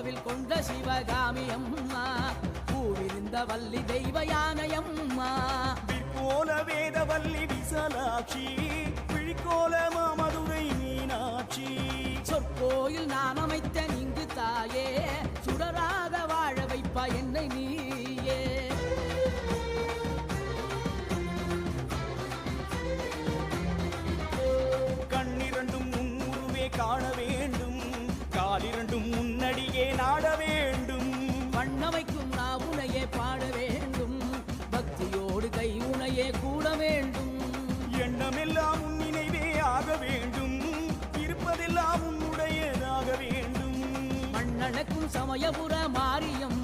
கோவில் கொண்ட சிவகாமி அம்மா, பூவிருந்த வள்ளி தெய்வ யானையம்மா. விற்கோல வேதவல்லி விசாலாட்சி, விழிக்கோல மாமதுரை மீனாட்சி. சொற்கோயில் நான் அமைத்த இங்கு தாயே, சுடராக வாழ வைப்பா என்னை நீயே. கண்ணிரண்டும் முன்னுருவே காண வேண்டும், காலிரண்டும் முன்னடியே நாட வேண்டும். வண்ணமைக்கும் நாவுனையே பாட வேண்டும், பக்தியோடு கை உனையே கூட வேண்டும். எண்ணமெல்லாம் உன் நினைவே ஆக வேண்டும், இருப்பதெல்லாம் உன்னுடையதாக வேண்டும். மண்ணனக்கும் சமயபுர மாரியம்